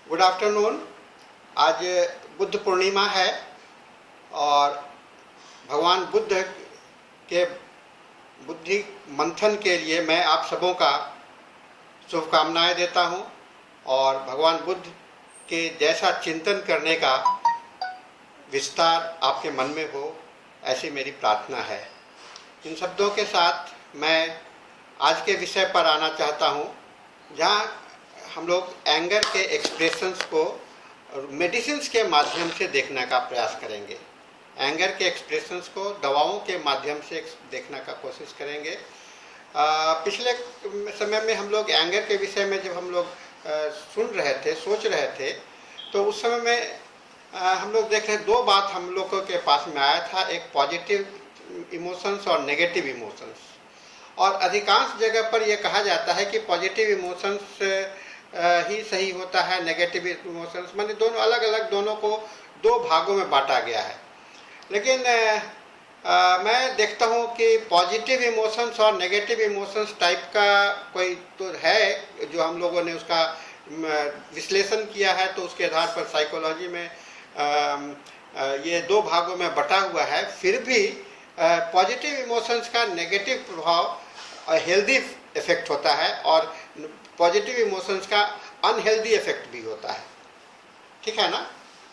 Good afternoon. आज बुद्ध पूर्णिमा है और भगवान बुद्ध के बुद्धि मंथन के लिए मैं आप सबों का शुभकामनाएं देता हूं और भगवान बुद्ध के जैसा चिंतन करने का विस्तार आपके मन में हो, ऐसी मेरी प्रार्थना है। इन शब्दों के साथ मैं आज के विषय पर आना चाहता हूं, जहां हम लोग एंगर के एक्सप्रेशंस को मेडिसिन्स के माध्यम से देखने का प्रयास करेंगे। एंगर के एक्सप्रेशंस को दवाओं के माध्यम से देखने का कोशिश करेंगे। पिछले समय में हम लोग एंगर के विषय में जब हम लोग सुन रहे थे, सोच रहे थे, तो उस समय में हम लोग देख रहे दो बात हम लोगों के पास में आया था, एक पॉजिटिव इमोशंस और नेगेटिव इमोशंस। और अधिकांश जगह पर यह कहा जाता है कि पॉजिटिव इमोशंस ही सही होता है, नेगेटिव इमोशंस माने दोनों अलग अलग, दोनों को दो भागों में बांटा गया है। लेकिन मैं देखता हूँ कि पॉजिटिव इमोशंस और नेगेटिव इमोशंस टाइप का कोई तो है जो हम लोगों ने उसका विश्लेषण किया है, तो उसके आधार पर साइकोलॉजी में ये दो भागों में बटा हुआ है। फिर भी पॉजिटिव इमोशंस का नेगेटिव प्रभाव हेल्दी इफेक्ट होता है और पॉजिटिव इमोशंस का अनहेल्दी इफेक्ट भी होता है। ठीक है ना?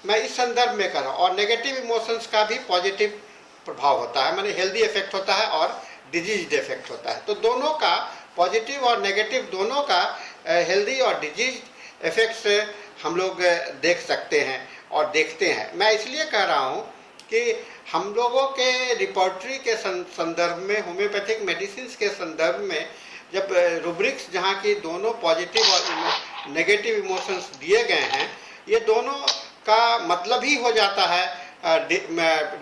मैं इस संदर्भ में कर रहा हूँ। और नेगेटिव इमोशंस का भी पॉजिटिव प्रभाव होता है, माने हेल्दी इफेक्ट होता है और डिजीज इफेक्ट होता है। तो दोनों का, पॉजिटिव और नेगेटिव दोनों का हेल्दी और डिजीज इफेक्ट्स हम लोग देख सकते हैं और देखते हैं। मैं इसलिए कह रहा हूँ कि हम लोगों के रिपोर्टरी के संदर्भ में, होम्योपैथिक मेडिसिन के संदर्भ में, जब रूब्रिक्स जहाँ की दोनों पॉजिटिव और नेगेटिव इमोशंस दिए गए हैं, ये दोनों का मतलब ही हो जाता है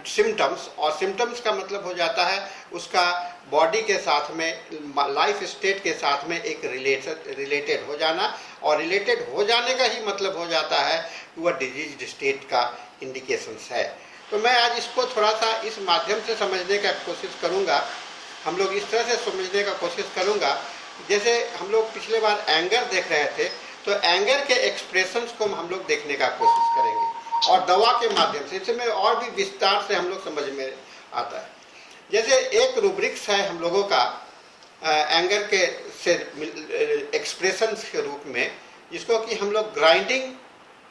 सिम्टम्स, और सिम्टम्स का मतलब हो जाता है उसका बॉडी के साथ में, लाइफ स्टेट के साथ में एक रिलेटेड हो जाना, और रिलेटेड हो जाने का ही मतलब हो जाता है कि वह डिजीज स्टेट का इंडिकेशंस है। तो मैं आज इसको थोड़ा सा इस माध्यम से समझने का कोशिश करूँगा। हम लोग इस तरह से समझने का कोशिश करूँगा, जैसे हम लोग पिछले बार एंगर देख रहे थे, तो एंगर के एक्सप्रेशंस को हम लोग देखने का कोशिश करेंगे और दवा के माध्यम से इसमें और भी विस्तार से हम लोग समझ में आता है। जैसे एक रूब्रिक्स है हम लोगों का एंगर के से एक्सप्रेशंस के रूप में, जिसको कि हम लोग grinding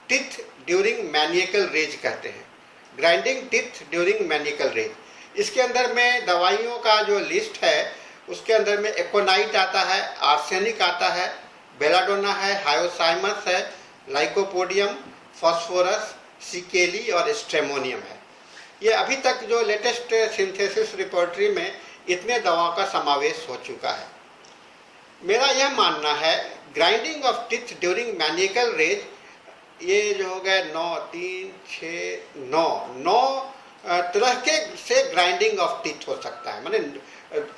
teeth during maniacal raise कहते हैं। Grinding teeth during maniacal raise, इसके अंदर में दवाइयों का जो लिस्ट है, उसके अंदर में एकोनाइट आता है, आर्सेनिक आता है, बेलाडोना है, हायोसाइमस है, लाइकोपोडियम, फास्फोरस, सिकेली और स्ट्रेमोनियम है। ये अभी तक जो लेटेस्ट सिंथेसिस रिपोर्टरी में इतने दवाओं का समावेश हो चुका है। मेरा यह मानना है grinding of teeth during maniacal rage, ये जो हो गए 9, 3, 6, 9 तरह के से ग्राइंडिंग ऑफ टीथ हो सकता है। माने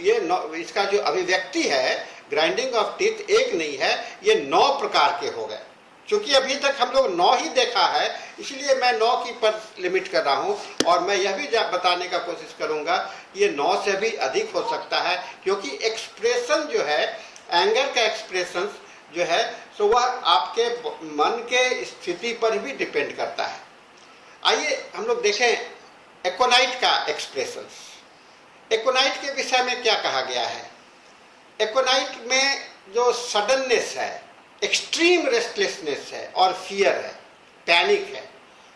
ये इसका जो अभिव्यक्ति है ग्राइंडिंग ऑफ टीथ एक नहीं है, ये 9 प्रकार के हो गए। क्योंकि अभी तक हम लोग 9 ही देखा है, इसलिए मैं 9 की पर लिमिट कर रहा हूँ। और मैं यह भी बताने का कोशिश करूँगा ये 9 से भी अधिक हो सकता है, क्योंकि एक्सप्रेशन जो है, एंगर का एक्सप्रेशन जो है, तो वह आपके मन के स्थिति पर भी डिपेंड करता है। आइए हम लोग देखें एकोनाइट का एक्सप्रेशंस। एकोनाइट के विषय में क्या कहा गया है? एकोनाइट में जो सडननेस है, एक्सट्रीम रेस्टलेसनेस है और फियर है, पैनिक है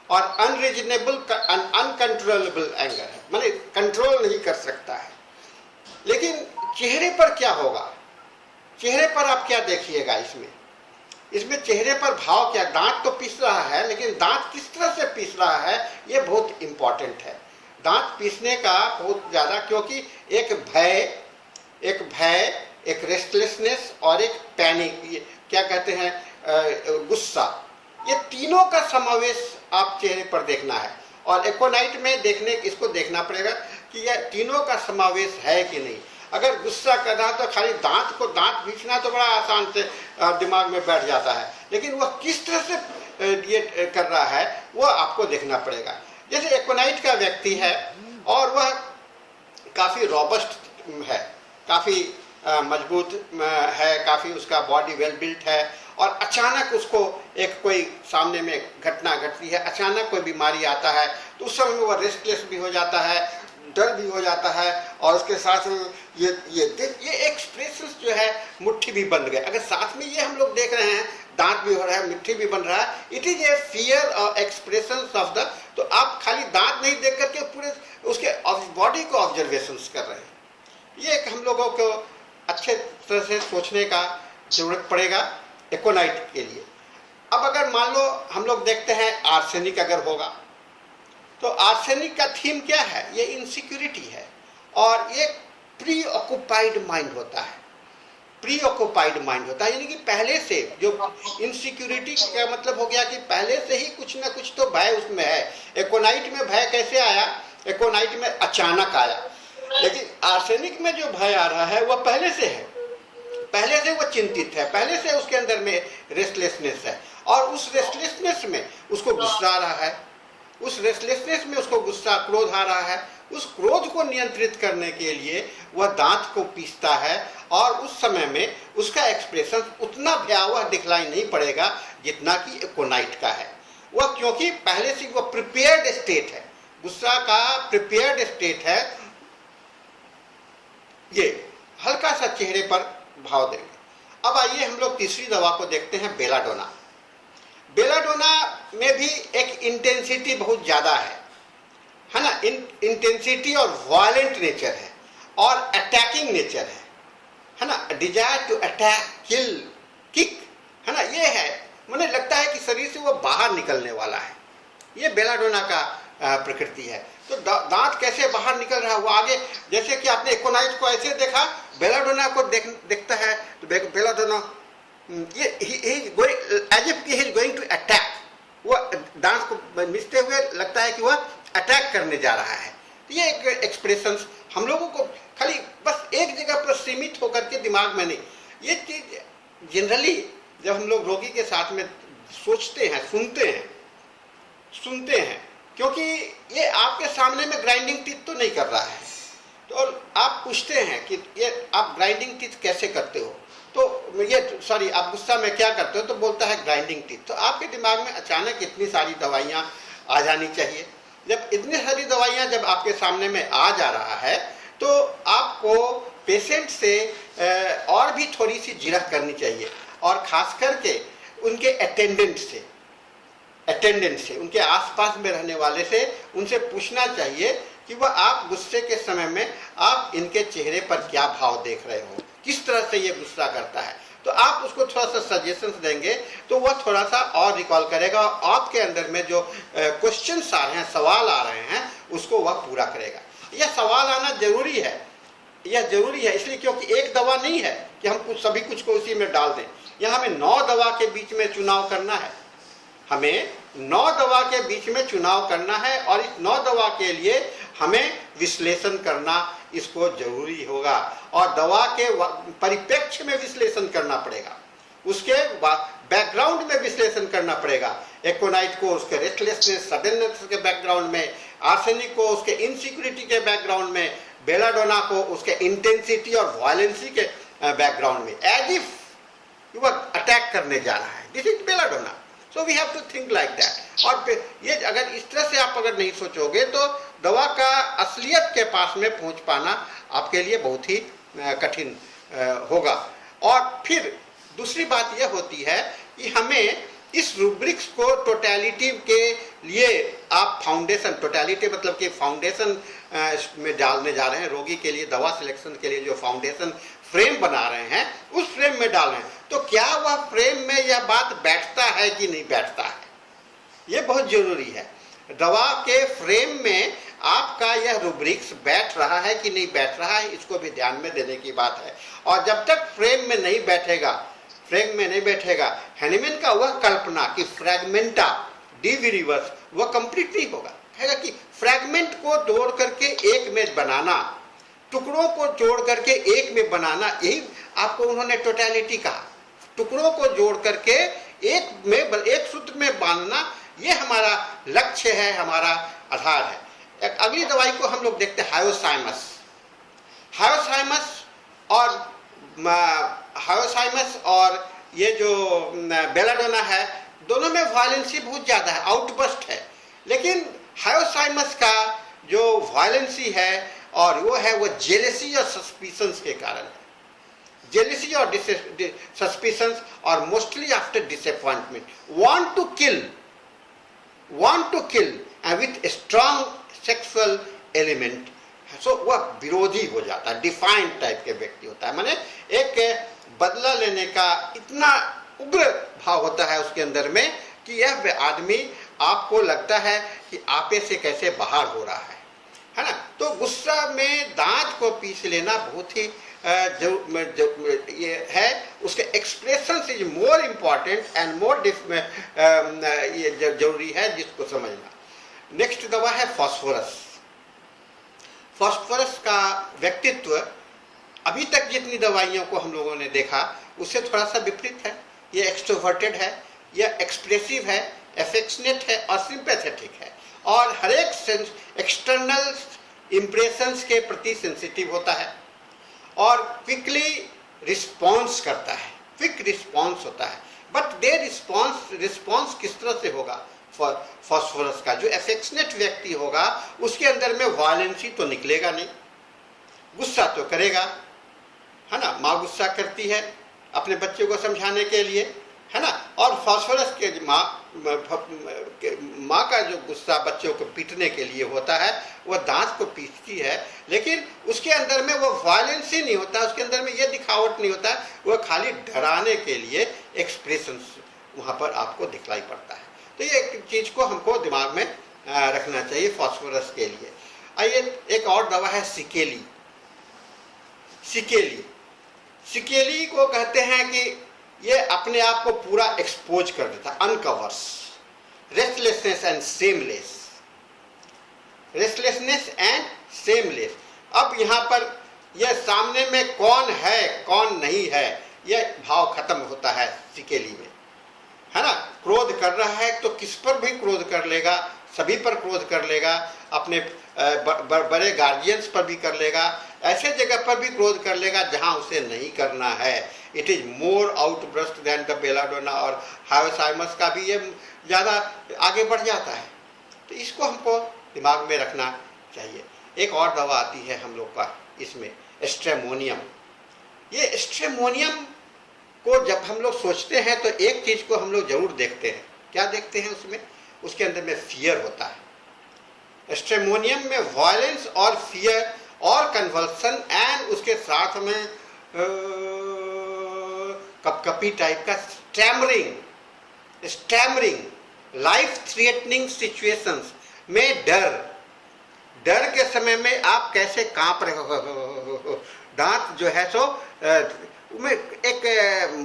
और अनरीजनेबल, अनकंट्रोलेबल एंगर है, माने कंट्रोल नहीं कर सकता है। लेकिन चेहरे पर क्या होगा? चेहरे पर आप क्या देखिएगा? इसमें चेहरे पर भाव क्या? दांत तो पीस रहा है, लेकिन दांत किस तरह से पीस रहा है ये बहुत इंपॉर्टेंट है। दांत पीसने का बहुत ज़्यादा, क्योंकि एक भय, एक रेस्टलेसनेस और एक पैनिक, ये क्या कहते हैं, गुस्सा, ये तीनों का समावेश आप चेहरे पर देखना है। और एकोनाइट में इसको देखना पड़ेगा कि यह तीनों का समावेश है कि नहीं। अगर गुस्सा कर रहा तो खाली दांत खींचना तो बड़ा आसान से दिमाग में बैठ जाता है, लेकिन वह किस तरह से ये कर रहा है वो आपको देखना पड़ेगा। जैसे एकोनाइट का व्यक्ति है और वह काफ़ी रॉबस्ट है, काफ़ी मजबूत है, काफ़ी उसका बॉडी वेल बिल्ट है और अचानक उसको एक कोई सामने में घटना घटती है, अचानक कोई बीमारी आता है, तो उस समय में वह रेस्टलेस भी हो जाता है, डर भी हो जाता है, और उसके साथ ये एक्सप्रेशंस जो है मुट्ठी भी बंद गए। अगर साथ में ये हम लोग देख रहे हैं दांत भी हो रहा है, मिट्टी भी बन रहा है, इट इज ए फियर और एक्सप्रेशन ऑफ द, तो आप खाली दांत नहीं देख करके पूरे उसके बॉडी को ऑब्जर्वेशंस कर रहे हैं। ये एक हम लोगों को अच्छे तरह से सोचने का जरूरत पड़ेगा एकोनाइट के लिए। अब अगर मान लो हम लोग देखते हैं आर्सेनिक अगर होगा, तो आर्सेनिक का थीम क्या है? ये इनसिक्योरिटी है, और ये प्री ऑक्युपाइड माइंड होता है। प्री ऑक्युपाइड माइंड होता है, यानी कि पहले से जो इनसिक्योरिटी का मतलब हो गया कि पहले से ही कुछ ना कुछ तो भय उसमें है। एकोनाइट में भय कैसे आया? एकोनाइट में अचानक आया, लेकिन आर्सेनिक में जो भय आ रहा है वह पहले से है, पहले से वो चिंतित है, पहले से उसके अंदर में रेस्टलेसनेस है, और उस रेस्टलेसनेस में उसको गुस्सा आ रहा है, उस रेस्टलेसनेस में उसको गुस्सा क्रोध आ रहा है। उस क्रोध को नियंत्रित करने के लिए वह दांत को पीसता है, और उस समय में उसका एक्सप्रेशन उतना भयावह दिखलाई नहीं पड़ेगा जितना कि एकोनाइट का है। वह क्योंकि पहले से वह प्रिपेयर्ड स्टेट है, गुस्सा का प्रिपेयर्ड स्टेट है। ये हल्का सा चेहरे पर भाव देंगे। अब आइए हम लोग तीसरी दवा को देखते हैं, बेलाडोना। बेलाडोना में भी एक इंटेंसिटी बहुत ज्यादा है ना, इंटेंसिटी और वायलेंट नेचर है, और अटैकिंग नेचर है ना, desire to attack, kill, kick, है ना, ये है। मुझे लगता है कि शरीर से वो बाहर निकलने वाला है। ये बेलाडोना का प्रकृति है। तो दांत कैसे बाहर निकल रहा है, वो आगे, जैसे कि आपने एकोनाइट को ऐसे देखा, बेलाडोना को देखता है तो बेलाडोना ये as if he is going to attack, वो दांत को मिचते हुए लगता है कि वह अटैक करने जा रहा है। तो ये एक एक्सप्रेशंस हम लोगों को खाली बस एक जगह पर सीमित होकर के दिमाग में नहीं, ये चीज जनरली जब हम लोग रोगी के साथ में सोचते हैं, सुनते हैं, क्योंकि ये आपके सामने में ग्राइंडिंग टीथ तो नहीं कर रहा है, तो आप पूछते हैं कि ये आप ग्राइंडिंग टीथ कैसे करते हो, तो ये सॉरी आप गुस्सा में क्या करते हो, तो बोलता है ग्राइंडिंग टीथ। तो आपके दिमाग में अचानक इतनी सारी दवाइयाँ आ जानी चाहिए। जब इतनी सारी दवाइयाँ जब आपके सामने में आ जा रहा है, तो आपको पेशेंट से और भी थोड़ी सी जिरह करनी चाहिए, और खास करके उनके अटेंडेंट से, उनके आसपास में रहने वाले से, उनसे पूछना चाहिए कि वह आप गुस्से के समय में आप इनके चेहरे पर क्या भाव देख रहे हो, किस तरह से ये गुस्सा करता है। तो आप उसको थोड़ा सा सजेशंस देंगे तो वह थोड़ा सा और रिकॉल करेगा, और आपके अंदर में जो क्वेश्चंस आ रहे हैं, सवाल आ रहे हैं, उसको वह पूरा करेगा। यह सवाल आना जरूरी है, यह जरूरी है इसलिए क्योंकि एक दवा नहीं है कि हम सभी कुछ को उसी में डाल दें। यह हमें 9 दवा के बीच में चुनाव करना है, हमें 9 दवा के बीच में चुनाव करना है, और इस 9 दवा के लिए हमें विश्लेषण करना इसको जरूरी होगा, और दवा के परिप्रेक्ष्य में विश्लेषण करना पड़ेगा, उसके बैकग्राउंड में विश्लेषण करना पड़ेगा। एकोनाइट को उसके रेस्टलेसनेस, सडननेस के बैकग्राउंड में, आर्सेनिक को उसके इनसिक्योरिटी के बैकग्राउंड में, बेलाडोना को उसके इंटेंसिटी और वायलेंसी के बैकग्राउंड में, एज इफ यू अटैक करने जा रहा है। This is belladonna. So we have to think like that. और ये अगर इस तरह से आप अगर नहीं सोचोगे तो दवा का असलियत के पास में पहुंच पाना आपके लिए बहुत ही कठिन होगा। और फिर दूसरी बात यह होती है कि हमें इस रूब्रिक्स को टोटलिटी के लिए आप फाउंडेशन, टोटलिटी मतलब कि फाउंडेशन में डालने जा रहे हैं, रोगी के लिए दवा सिलेक्शन के लिए जो फाउंडेशन फ्रेम बना रहे हैं उस फ्रेम में डाल रहे हैं, तो क्या वह फ्रेम में यह बात बैठता है कि नहीं बैठता है, ये बहुत जरूरी है। दवा के फ्रेम में आपका यह रूब्रिक्स बैठ रहा है कि नहीं बैठ रहा है, इसको भी ध्यान में देने की बात है। और जब तक फ्रेम में नहीं बैठेगा, हैनीमैन का वह कल्पना कि फ्रैगमेंटा डी रिवर्स वह कंप्लीट नहीं होगा। कहेगा कि फ्रैगमेंट को जोड़ करके एक में बनाना, टुकड़ों को जोड़ करके एक में बनाना, यही आपको उन्होंने टोटलिटी कहा। टुकड़ों को जोड़ करके एक सूत्र में बांधना, ये हमारा लक्ष्य है, हमारा आधार है। एक अगली दवाई को हम लोग देखते हैं, हायोसाइमस और ये जो बेलाडोना है, दोनों में वायलेंसी बहुत ज़्यादा है, आउटबस्ट है। लेकिन हायोसाइमस का जो वायलेंसी है और वो जेलेसी और सस्पिशंस के कारण है। जेलेसी और सस्पिशंस और mostly after disappointment, want to kill and with strong sexual element. So वह विरोधी हो जाता है, डिफाइंड टाइप के व्यक्ति होता है, माने एक बदला लेने का इतना उग्र भाव होता है उसके अंदर में कि यह आदमी आपको लगता है कि आपे से कैसे बाहर हो रहा है ना। तो गुस्सा में दांत को पीस लेना बहुत ही ये है, उसके expression is more important and more ये जरूरी है जिसको समझना। नेक्स्ट दवा है फास्फोरस। फास्फोरस का व्यक्तित्व अभी तक जितनी दवाइयों को हम लोगों ने देखा उससे थोड़ा सा विपरीत है। ये एक्सट्रोवर्टेड है, यह एक्सप्रेसिव है, एफेक्शनेट है और सिंपैथेटिक है, और हर एक एक्सटर्नल इम्प्रेशंस के प्रति सेंसिटिव होता है और क्विकली रिस्पॉन्स करता है, क्विक रिस्पॉन्स होता है। बट दे रिस्पॉन्स किस तरह से होगा फास्फोरस का? जो एफेक्शनेट व्यक्ति होगा उसके अंदर में वायलेंसी तो निकलेगा नहीं, गुस्सा तो करेगा, है ना। माँ गुस्सा करती है अपने बच्चे को समझाने के लिए, है ना, और फास्फोरस के माँ का जो गुस्सा बच्चों को पीटने के लिए होता है वह दांत को पीटती है, लेकिन उसके अंदर में वो वायलेंसी नहीं होता, उसके अंदर में ये दिखावट नहीं होता, वह खाली डराने के लिए एक्सप्रेशन वहाँ पर आपको दिखलाई पड़ता है। तो ये एक चीज़ को हमको दिमाग में रखना चाहिए फास्फोरस के लिए। आइए, एक और दवा है सिकेली। सिकेली को कहते हैं कि ये अपने आप को पूरा एक्सपोज कर देता, अनकवर्स रेस्टलेसनेस एंड सेमलेस। अब यहाँ पर यह सामने में कौन है कौन नहीं है यह भाव खत्म होता है सिकेली में, है ना। क्रोध कर रहा है तो किस पर भी क्रोध कर लेगा, सभी पर क्रोध कर लेगा, अपने बड़े गार्जियंस पर भी कर लेगा, ऐसे जगह पर भी क्रोध कर लेगा जहां उसे नहीं करना है। It is more outburst than the belladonna, और हायोसाइमस का भी ये ज़्यादा आगे बढ़ जाता है। तो इसको हमको दिमाग में रखना चाहिए। एक और दवा आती है हम लोग का इसमें, स्ट्रेमोनियम। ये स्ट्रेमोनियम को जब हम लोग सोचते हैं तो एक चीज़ को हम लोग जरूर देखते हैं। क्या देखते हैं उसमें? उसके अंदर में फियर होता है। स्ट्रेमोनियम में वायलेंस और फियर और कन्वल्सन एंड उसके साथ में कपकपी टाइप का स्टैमरिंग, लाइफ थ्रेटनिंग सिचुएशंस में डर के समय में आप कैसे कांप रहे हो, दांत जो है सो में एक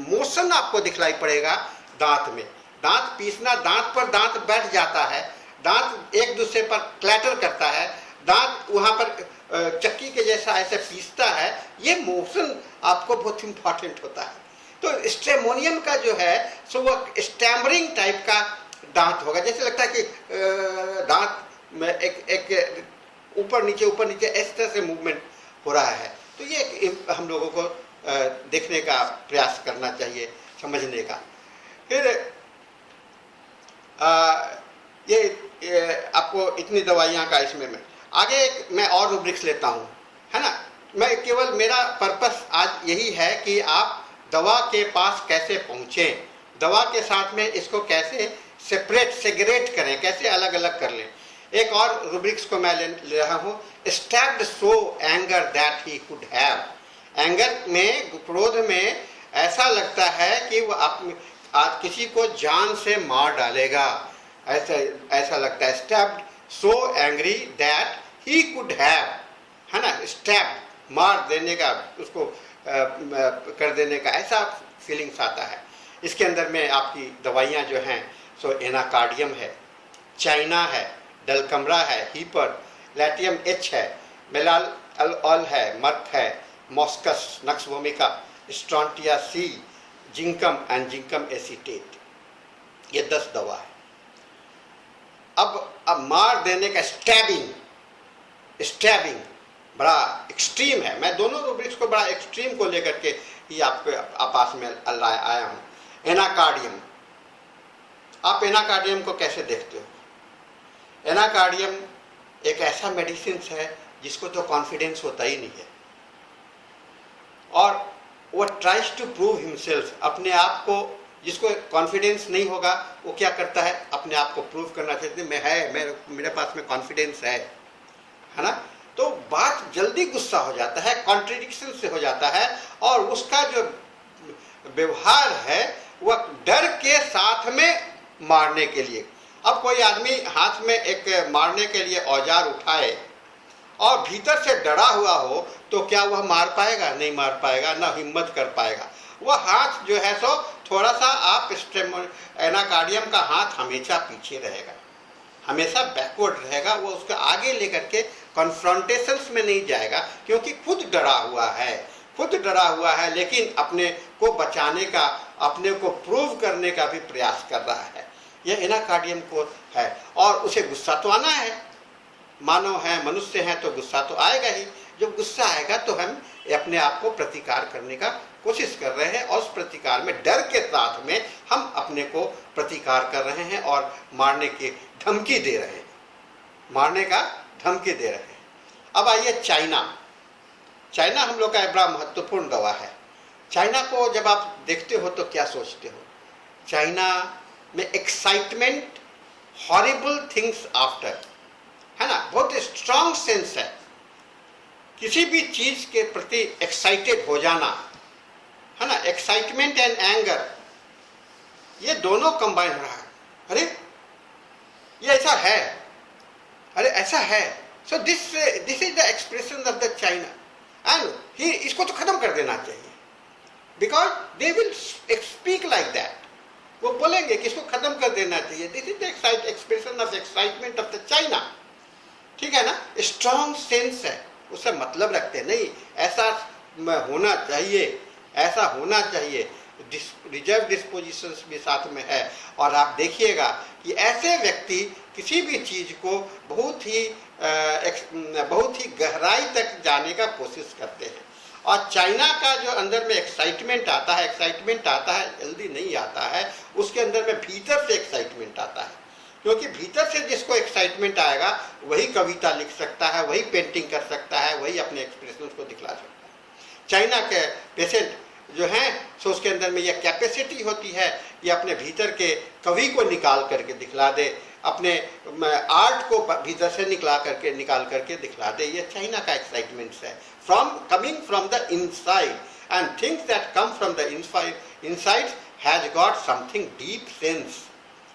मोशन आपको दिखलाई पड़ेगा दांत में, दांत पीसना, दांत पर दांत बैठ जाता है, दांत एक दूसरे पर क्लैटर करता है, दांत वहाँ पर चक्की के जैसा ऐसे पीसता है। ये मोशन आपको बहुत इम्पॉर्टेंट होता है। तो स्ट्रेमोनियम का जो है सो वह स्टैमरिंग टाइप का दांत होगा, जैसे लगता है कि दांत में एक ऊपर नीचे इस तरह से मूवमेंट हो रहा है। तो ये हम लोगों को देखने का प्रयास करना चाहिए, समझने का। फिर ये आपको इतनी दवाइयाँ का इसमें मैं आगे मैं और रूब्रिक्स लेता हूँ, है ना। मैं केवल मेरा पर्पस आज यही है कि आप दवा के पास कैसे पहुँचें, दवा के साथ में इसको कैसे सेग्रेट करें, कैसे अलग अलग कर लें। एक और रूब्रिक्स को मैं ले रहा हूँ, stabbed so anger that he could have. Anger में, क्रोध में ऐसा लगता है कि वह किसी को जान से मार डालेगा, ऐसा लगता है। Stabbed so angry that he could have, है ना, स्टैब मार देने का, उसको कर देने का ऐसा फीलिंग्स आता है। इसके अंदर में आपकी दवाइयाँ जो हैं सो एनाकार्डियम है, चाइना है, डलकमरा है, हीपर, लैटियम एच है, मेलाल ऑल है, मर्क है, moschus, nux vomica, strontia C, zincum and zincum acetate. ये 10 दवा है। अब मार देने का स्टैबिंग बड़ा एक्सट्रीम है। मैं दोनों रूब्रिक्स को बड़ा एक्सट्रीम को लेकर के ही आपके पास में आया हूँ। एनाकार्डियम। आप एनाकार्डियम को कैसे देखते हो? एनाकार्डियम एक ऐसा मेडिसिन है जिसको तो कॉन्फिडेंस होता ही नहीं है, और वो ट्राइज टू प्रूव हिमसेल्फ, अपने आप को, जिसको कॉन्फिडेंस नहीं होगा वो क्या करता है, अपने आप को प्रूव करना चाहते हैं, मेरे पास में कॉन्फिडेंस है ना। तो बात जल्दी गुस्सा हो जाता है, कॉन्ट्रडिक्शन से हो जाता है, और उसका जो व्यवहार है वह डर के साथ में मारने के लिए। अब कोई आदमी हाथ में एक मारने के लिए औजार उठाए और भीतर से डरा हुआ हो तो क्या वह मार पाएगा? नहीं मार पाएगा, ना हिम्मत कर पाएगा। वह हाथ जो है सो थोड़ा सा आप एनाकार्डियम का हाथ हमेशा पीछे रहेगा, हमेशा बैकवर्ड रहेगा, वो उसका आगे लेकर के कॉन्फ्रंटेशंस में नहीं जाएगा, क्योंकि खुद डरा हुआ है, लेकिन अपने को बचाने का, अपने को प्रूव करने का भी प्रयास कर रहा है। यह एनाकार्डियम को है, और उसे गुस्सा तो आना है, मानव है, मनुष्य है, तो गुस्सा तो आएगा ही। जब गुस्सा आएगा तो हम अपने आप को प्रतिकार करने का कोशिश कर रहे हैं, और उस प्रतिकार में डर के साथ में हम अपने को प्रतिकार कर रहे हैं और मारने की धमकी दे रहे हैं, मारने का धमकी दे रहे हैं। अब आइए चाइना हम लोग का बड़ा महत्वपूर्ण गवाह है। चाइना को जब आप देखते हो तो क्या सोचते हो? चाइना में एक्साइटमेंट, हॉरिबल थिंग्स आफ्टर, है ना, बहुत स्ट्रॉन्ग सेंस है, किसी भी चीज के प्रति एक्साइटेड हो जाना, है ना, एक्साइटमेंट एंड एंगर, ये दोनों कंबाइन हो रहा है। अरे ये ऐसा है, अरे ऐसा है, so this is the expression of the China, and he इसको तो खत्म कर देना चाहिए, because they will speak like that, वो बोलेंगे कि इसको खत्म कर देना चाहिए। This is the expression of excitement of the China, ठीक है ना, स्ट्रॉन्ग सेंस है, उससे मतलब रखते नहीं, ऐसा होना चाहिए, ऐसा होना चाहिए, रिजर्व डिस्पोजिशंस भी साथ में है। और आप देखिएगा कि ऐसे व्यक्ति किसी भी चीज को बहुत ही गहराई तक जाने का कोशिश करते हैं। और चाइना का जो अंदर में एक्साइटमेंट आता है जल्दी नहीं आता है, उसके अंदर में भीतर से एक्साइटमेंट आता है, क्योंकि भीतर से जिसको एक्साइटमेंट आएगा वही कविता लिख सकता है, वही पेंटिंग कर सकता है, वही अपने एक्सप्रेशन को दिखला सकता है। चाइना के पेशेंट जो हैं सो उसके अंदर में यह कैपेसिटी होती है कि अपने भीतर के कवि को निकाल करके दिखला दे, अपने आर्ट को भीतर से निकाल करके दिखला दे। ये चाइना का एक्साइटमेंट है, coming from the inside, and things that come from the inside has got something deep sense,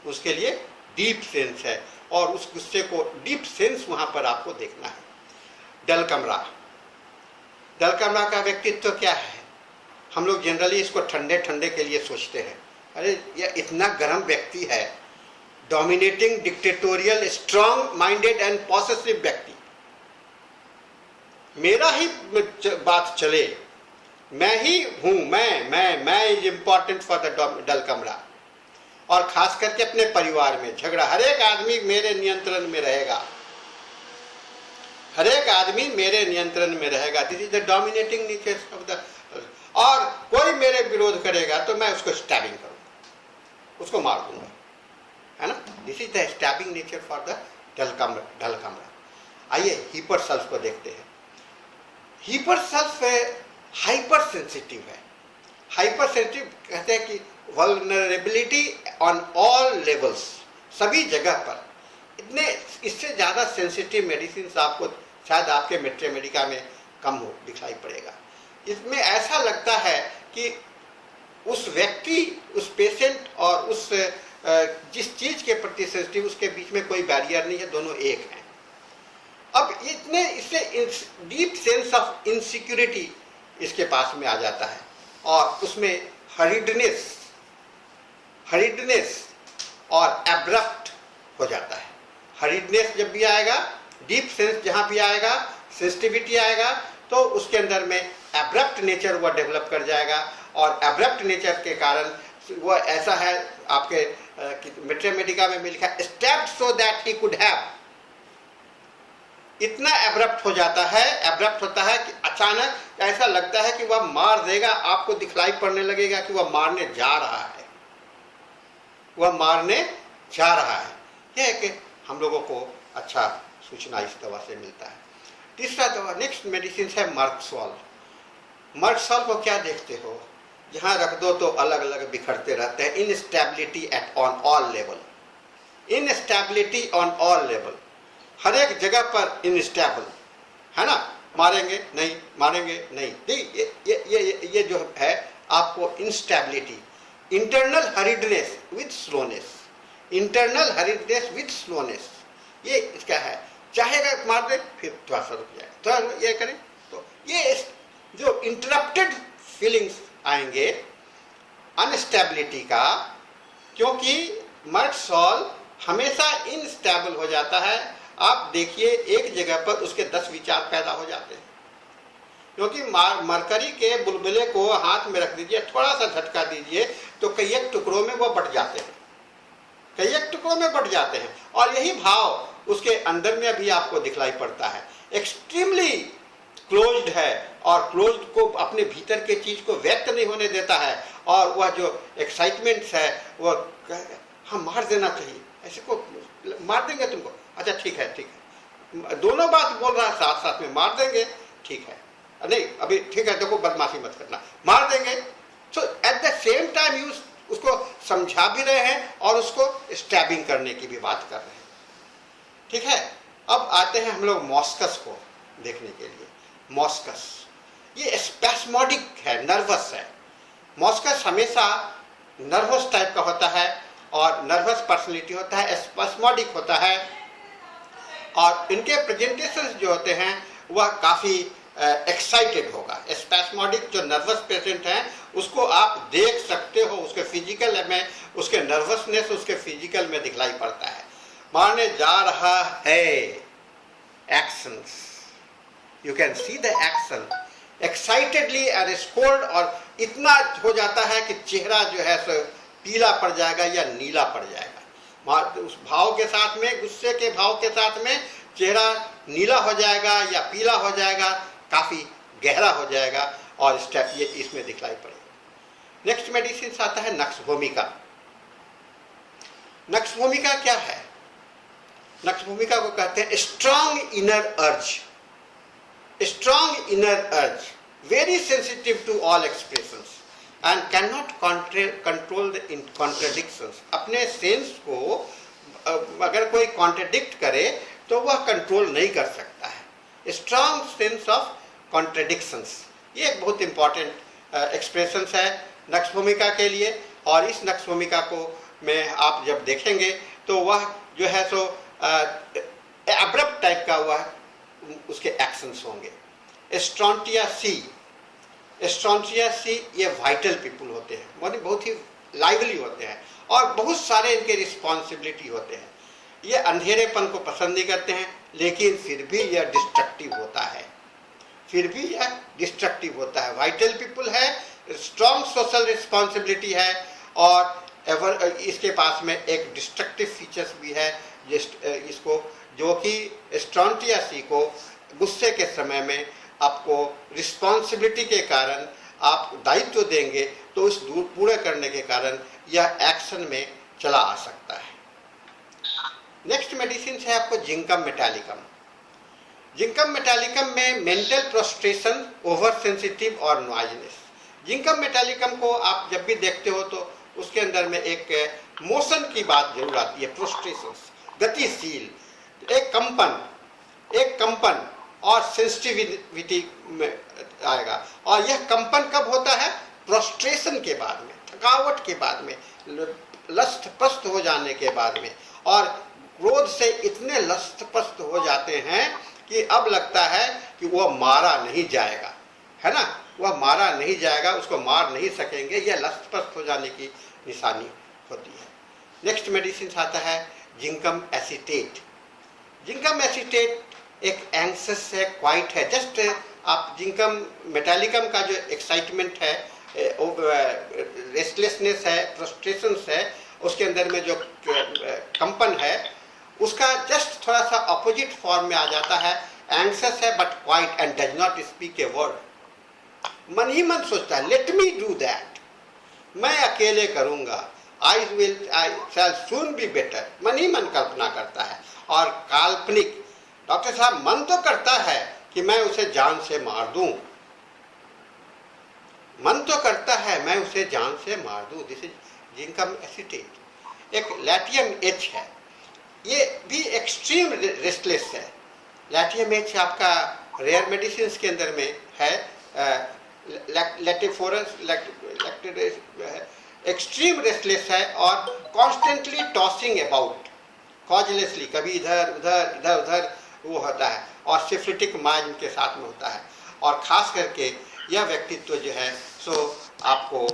उसके लिए डीप सेंस है, और उस गुस्से को डीप सेंस वहां पर आपको देखना है। डलकमरा का व्यक्तित्व क्या है? हम लोग जनरली इसको ठंडे के लिए सोचते हैं, अरे यह इतना गर्म व्यक्ति है, dominating, dictatorial, strong minded and possessive व्यक्ति, मेरा ही बात चले, मैं ही हूं, मैं इज इंपॉर्टेंट फॉर द डलकमरा। और खास करके अपने परिवार में झगड़ा, हर एक आदमी मेरे नियंत्रण में रहेगा, हर एक आदमी मेरे नियंत्रण में रहेगा, this is the dominating nature of the, और कोई मेरे विरोध करेगा तो मैं उसको स्टैबिंग करूंगा, उसको मार दूंगा, है ना, this is the stabbing nature for the Dulcamara. आइए हीपर सेल्फ को देखते हैं। हीपर सेल्फ हाइपर सेंसिटिव है। हाइपर सेंसिटिव कहते हैं कि वल्नरेबिलिटी ऑन ऑल लेवल्स, सभी जगह पर। इतने इससे ज़्यादा सेंसिटिव मेडिसिन आपको शायद आपके मेट्रोमेडिका में कम हो दिखाई पड़ेगा। इसमें ऐसा लगता है कि उस व्यक्ति, उस पेशेंट और उस जिस चीज़ के प्रति सेंसिटिव, उसके बीच में कोई बैरियर नहीं है, दोनों एक हैं। अब इससे डीप सेंस ऑफ इनसिक्योरिटी इसके पास में आ जाता है, और उसमें हरिडनेस और एब्रप्ट हो जाता है। हरिडनेस जब भी आएगा, डीप सेंस जहाँ भी आएगा, सेंसिटिविटी आएगा, तो उसके अंदर में एब्रप्ट नेचर वह डेवलप कर जाएगा, और एब्रप्ट नेचर के कारण वह ऐसा है, आपके मेट्रोमेडिका में भी लिखा है, stepped so that he could have, इतना एब्रप्ट हो जाता है, एब्रप्ट होता है कि अचानक ऐसा लगता है कि वह मार देगा, आपको दिखलाई पड़ने लगेगा कि वह मारने जा रहा है, वह मारने जा रहा है। यह है कि हम लोगों को अच्छा सूचना इस दवा से मिलता है। तीसरा दवा, नेक्स्ट मेडिसिन है मर्कसॉल। मर्कसॉल को क्या देखते हो, जहाँ रख दो तो अलग अलग बिखरते रहते हैं। Instability at on all level, instability on all level, हर एक जगह पर इनस्टेबल है ना, मारेंगे नहीं, मारेंगे नहीं। ये जो है आपको instability, internal hurriedness with slowness, internal hurriedness with slowness, ये इसका है। चाहेगा मार दे फिर थोड़ा सा रुक जाए, थोड़ा ये करें तो ये जो इंटरप्टेड फीलिंग्स आएंगे अनस्टेबिलिटी का, क्योंकि मर्कसॉल हमेशा इनस्टेबल हो जाता है। आप देखिए एक जगह पर उसके 10 विचार पैदा हो जाते हैं, क्योंकि मरकरी के बुलबुले को हाथ में रख दीजिए, थोड़ा सा झटका दीजिए तो कई एक टुकड़ों में वो बट जाते हैं, कई एक टुकड़ों में बट जाते हैं। और यही भाव उसके अंदर में भी आपको दिखलाई पड़ता है। एक्सट्रीमली क्लोज्ड है और क्लोज्ड को अपने भीतर के चीज को व्यक्त नहीं होने देता है। और वह जो एक्साइटमेंट है वह हाँ मार देना चाहिए, ऐसे को मार देंगे तुमको, अच्छा ठीक है ठीक है, दोनों बात बोल रहा है साथ साथ में, मार देंगे ठीक है, नहीं अभी ठीक है, देखो बदमाशी मत करना, मार देंगे। So at the same time you उसको समझा भी रहे हैं और उसको स्टैबिंग करने की भी बात कर रहे हैं, ठीक है। अब आते हैं हम लोग मॉस्कस को देखने के लिए। मॉस्कस ये स्पैस्मोडिक है, नर्वस है। मॉस्कस हमेशा नर्वस टाइप का होता है और नर्वस पर्सनैलिटी होता है, स्पैस्मोडिक होता है। और इनके प्रेजेंटेशंस जो होते हैं वह काफ़ी एक्साइटेड होगा। स्पैस्मोडिक जो नर्वस पेशेंट हैं उसको आप देख सकते हो, उसके फिजिकल में उसके नर्वसनेस उसके फिजिकल में दिखलाई पड़ता है। मारने जा रहा है, actions, you can see the action excitedly and scold, और इतना हो जाता है कि चेहरा जो है सो पीला पड़ जाएगा या नीला पड़ जाएगा। उस भाव के साथ में, गुस्से के भाव के साथ में चेहरा नीला हो जाएगा या पीला हो जाएगा, काफ़ी गहरा हो जाएगा और ये इसमें दिखलाई पड़ेगा। नेक्स्ट मेडिसिन आता है नक्स भूमिका। नक्स भूमिका क्या है? नक्स भूमिका को कहते हैं strong inner urge, strong inner urge, very sensitive to all expressions and can not control the contradictions. अपने सेंस को अगर कोई कॉन्ट्रडिक्ट करे तो वह कंट्रोल नहीं कर सकता है। स्ट्रॉन्ग सेंस ऑफ कॉन्ट्रडिक्शंस, ये एक बहुत इंपॉर्टेंट एक्सप्रेशंस है नक्स भूमिका के लिए। और इस नक्स भूमिका को में आप जब देखेंगे तो वह जो है सो अब्रप्ट टाइप का वह उसके एक्शंस होंगे। स्ट्रॉन्टिया सी, स्ट्रॉन्टिया सी ये वाइटल पीपल होते हैं, मतलब बहुत ही लाइवली होते हैं और बहुत सारे इनके रिस्पॉन्सिबिलिटी होते हैं। ये अंधेरेपन को पसंद नहीं करते हैं, लेकिन फिर भी यह डिस्ट्रक्टिव होता है, फिर भी यह डिस्ट्रक्टिव होता है। वाइटल पीपल है, स्ट्रॉन्ग सोशल रिस्पॉन्सिबिलिटी है और एवर इसके पास में एक डिस्ट्रक्टिव फीचर्स भी है इसको, जो कि स्ट्रॉन्टिया सी को गुस्से के समय में आपको रिस्पॉन्सिबिलिटी के कारण आप दायित्व देंगे तो उस दूर पूरे करने के कारण यह एक्शन में चला आ सकता है। नेक्स्ट मेडिसिन है आपको जिंकम मेटालिकम। जिंकम मेटालिकम में मेंटल प्रोस्ट्रेशन, ओवर सेंसिटिव और नॉइजनेस। जिंकम मेटालिकम को आप जब भी देखते हो तो उसके अंदर में एक मोशन की बात जरूर आती है, प्रोस्ट्रेशन, गतिशील, एक कंपन और सेंसिटिविटी में आएगा। और यह कंपन कब होता है? प्रोस्ट्रेशन के बाद में, थकावट के बाद में, लस्थपस्त हो जाने के बाद में। और क्रोध से इतने लस्थपस्त हो जाते हैं कि अब लगता है कि वह मारा नहीं जाएगा, है ना, वह मारा नहीं जाएगा, उसको मार नहीं सकेंगे, यह लस्थपस्त हो जाने की निशानी होती है। नेक्स्ट मेडिसिन आता है जिंकम एसिटेट। जिंकम एसिटेट एक एंक्सस है, क्वाइट है, जस्ट आप जिंकम मेटालिकम का जो एक्साइटमेंट है, रेस्टलेसनेस है, फ्रस्ट्रेशंस है, उसके अंदर में जो कंपन है उसका जस्ट थोड़ा सा अपोजिट फॉर्म में आ जाता है। एंक्सस है but quiet and does not speak a word. मन ही मन सोचता है लेट मी डू दैट, मैं अकेले करूँगा, आई शैल सून बी बेटर, मन ही मन कल्पना करता है। और काल्पनिक, डॉक्टर साहब मन तो करता है कि मैं उसे जान से मार दूं, मन तो करता है मैं उसे जान से मार दूं। This is जिंकम acetate. एक लैटियम एच है, ये भी एक्सट्रीम रेस्टलेस है। लैटियम एच आपका रेयर मेडिसिन के अंदर में है, लैक्टिफोरस एक्सट्रीम रेस्टलेस है और कॉन्स्टेंटली टॉसिंग अबाउट कॉजलेसली, कभी इधर उधर इधर उधर वो होता है, और सिफिलिटिक माइंड के साथ में होता है। और खास करके यह व्यक्तित्व जो है सो आपको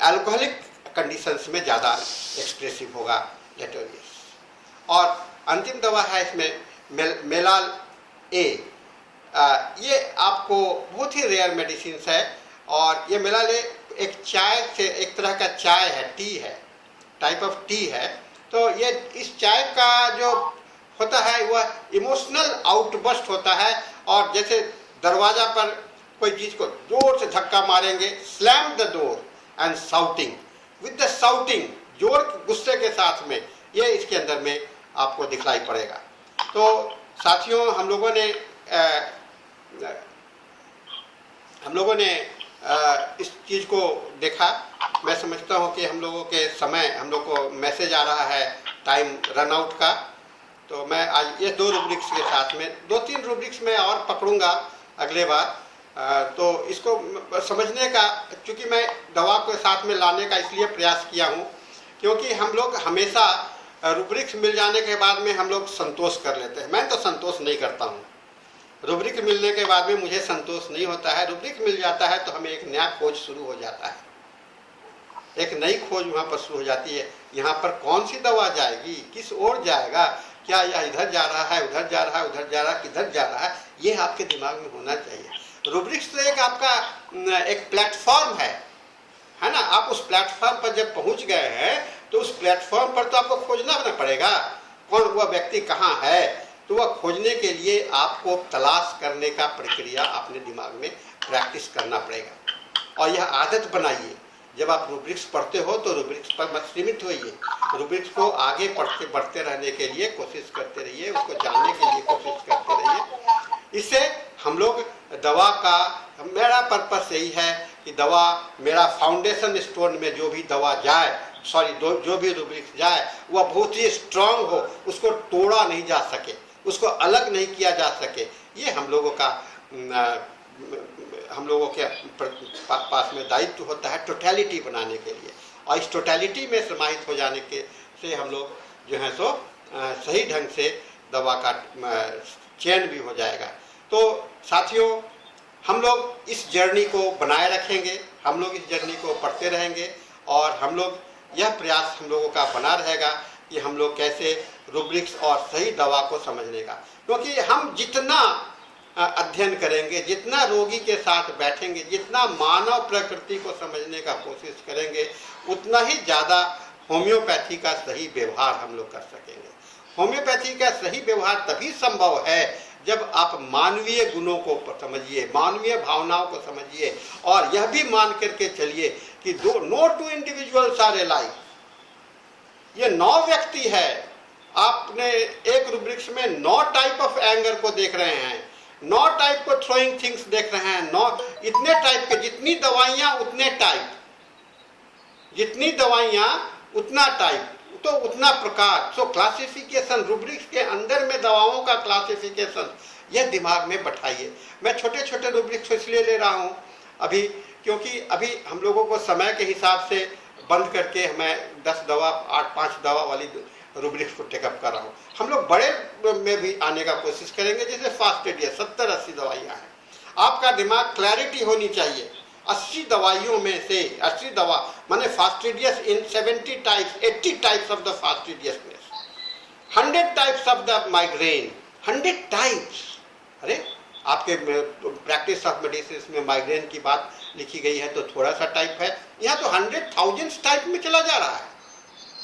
अल्कोहलिक कंडीशंस में ज़्यादा एक्सप्रेसिव होगा, लेटोरियस। और अंतिम दवा है इसमें मेलाल ए। ये आपको बहुत ही रेयर मेडिसिन है, और ये मेलाल ए एक चाय से, एक तरह का चाय है, टी है, टाइप ऑफ टी है। तो ये इस चाय का जो होता है वह इमोशनल आउटबर्स्ट होता है, और जैसे दरवाजा पर कोई चीज को जोर से धक्का मारेंगे, slam the door and shouting with the shouting, जोर गुस्से के साथ में, ये इसके अंदर में आपको दिखलाई पड़ेगा। तो साथियों, हम लोगों ने इस चीज को देखा। मैं समझता हूँ कि हम लोगों के समय, हम लोग को मैसेज आ रहा है टाइम रन आउट का। तो मैं आज ये 2 रूब्रिक्स के साथ में 2-3 रूब्रिक्स में और पकड़ूंगा अगले बार। तो इसको समझने का, चूंकि मैं दवा को साथ में लाने का इसलिए प्रयास किया हूँ क्योंकि हम लोग हमेशा रूब्रिक्स मिल जाने के बाद में हम लोग संतोष कर लेते हैं। मैं तो संतोष नहीं करता हूँ, रूब्रिक मिलने के बाद में मुझे संतोष नहीं होता है। रूब्रिक मिल जाता है तो हमें एक नया खोज शुरू हो जाता है, एक नई खोज वहाँ पर शुरू हो जाती है। यहाँ पर कौन सी दवा जाएगी, किस ओर जाएगा, क्या यह इधर जा रहा है, उधर जा रहा है, उधर जा रहा है, किधर जा रहा है, ये आपके दिमाग में होना चाहिए। रूब्रिक्स तो एक आपका एक प्लेटफॉर्म है ना। आप उस प्लेटफॉर्म पर जब पहुंच गए हैं तो उस प्लेटफॉर्म पर तो आपको खोजना ना पड़ेगा कौन वह व्यक्ति कहाँ है। तो वह खोजने के लिए आपको तलाश करने का प्रक्रिया अपने दिमाग में प्रैक्टिस करना पड़ेगा, और यह आदत बनाइए। जब आप रूब्रिक्स पढ़ते हो तो रूब्रिक्स पर मत सीमित होइए, रूब्रिक्स को आगे बढ़ते रहने के लिए कोशिश करते रहिए, उसको जानने के लिए कोशिश करते रहिए। इससे हम लोग दवा का, मेरा पर्पस यही है कि दवा, मेरा फाउंडेशन स्टोन में जो भी दवा जाए, जो भी रूब्रिक्स जाए, वह बहुत ही स्ट्रांग हो, उसको तोड़ा नहीं जा सके, उसको अलग नहीं किया जा सके। ये हम लोगों के पास में दायित्व होता है टोटलिटी बनाने के लिए, और इस टोटलिटी में समाहित हो जाने के से हम लोग जो है सो सही ढंग से दवा का चयन भी हो जाएगा। तो साथियों, हम लोग इस जर्नी को बनाए रखेंगे, हम लोग इस जर्नी को पढ़ते रहेंगे, और हम लोग यह प्रयास हम लोगों का बना रहेगा कि हम लोग कैसे रूब्रिक्स और सही दवा को समझने का, क्योंकि हम जितना अध्ययन करेंगे, जितना रोगी के साथ बैठेंगे, जितना मानव प्रकृति को समझने का कोशिश करेंगे, उतना ही ज़्यादा होम्योपैथी का सही व्यवहार हम लोग कर सकेंगे। होम्योपैथी का सही व्यवहार तभी संभव है जब आप मानवीय गुणों को समझिए, मानवीय भावनाओं को समझिए, और यह भी मान करके चलिए कि नो 2 इंडिविजुअल्स आर अलाइक। ये 9 व्यक्ति है, आपने एक रूब्रिक्स में 9 टाइप ऑफ एंगर को देख रहे हैं, 9 टाइप को थ्रोइंग थिंग्स देख रहे हैं, 9 इतने टाइप के, जितनी दवाइयां उतने टाइप, जितनी दवाइयां उतना टाइप, तो उतना प्रकार। सो क्लासिफिकेशन, रूब्रिक्स के अंदर में दवाओं का क्लासिफिकेशन, यह दिमाग में बैठाइए। मैं छोटे छोटे रूब्रिक्स इसलिए ले रहा हूँ अभी, क्योंकि अभी हम लोगों को समय के हिसाब से बंद करके मैं 10 दवा, 8-5 दवा वाली रूब्रिक्स को टेकअप कर रहा हूँ। हम लोग बड़े में भी आने का कोशिश करेंगे, जैसे फास्टेडियस 70-80 दवाइयाँ हैं। आपका दिमाग क्लैरिटी होनी चाहिए। 80 दवाइयों में से 80 दवा माने fastidious in 70 types, 80 types of the fastidiousness, 100 types of the migraine, 100 types. अरे आपके प्रैक्टिस ऑफ मेडिसिन में माइग्रेन की बात लिखी गई है तो थोड़ा सा टाइप है, यहाँ तो 100,000 टाइप में चला जा रहा है।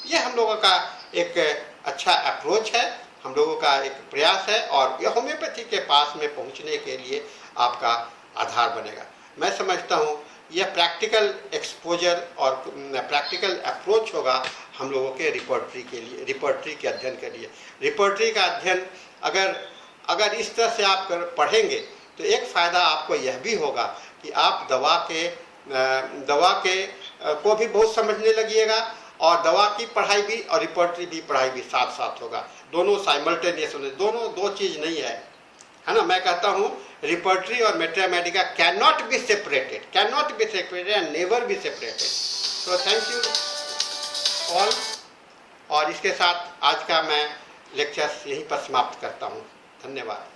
यह हम लोगों का एक अच्छा अप्रोच है, हम लोगों का एक प्रयास है, और यह होम्योपैथी के पास में पहुंचने के लिए आपका आधार बनेगा। मैं समझता हूं यह प्रैक्टिकल एक्सपोजर और प्रैक्टिकल अप्रोच होगा हम लोगों के रिपोर्टरी के लिए, रिपोर्टरी के अध्ययन के लिए। रिपोर्टरी का अध्ययन अगर इस तरह से आप पढ़ेंगे तो एक फ़ायदा आपको यह भी होगा कि आप दवा के को भी बहुत समझने लगिएगा, और दवा की पढ़ाई भी और रिपोर्टरी भी पढ़ाई भी साथ साथ होगा, दोनों साइमल्टेनियस होने, दोनों दो चीज़ नहीं है ना। मैं कहता हूँ रिपोर्टरी और Mathematica can not be separated and never be separated. तो थैंक यू ऑल, और इसके साथ आज का मैं लेक्चर यहीं पर समाप्त करता हूँ। धन्यवाद।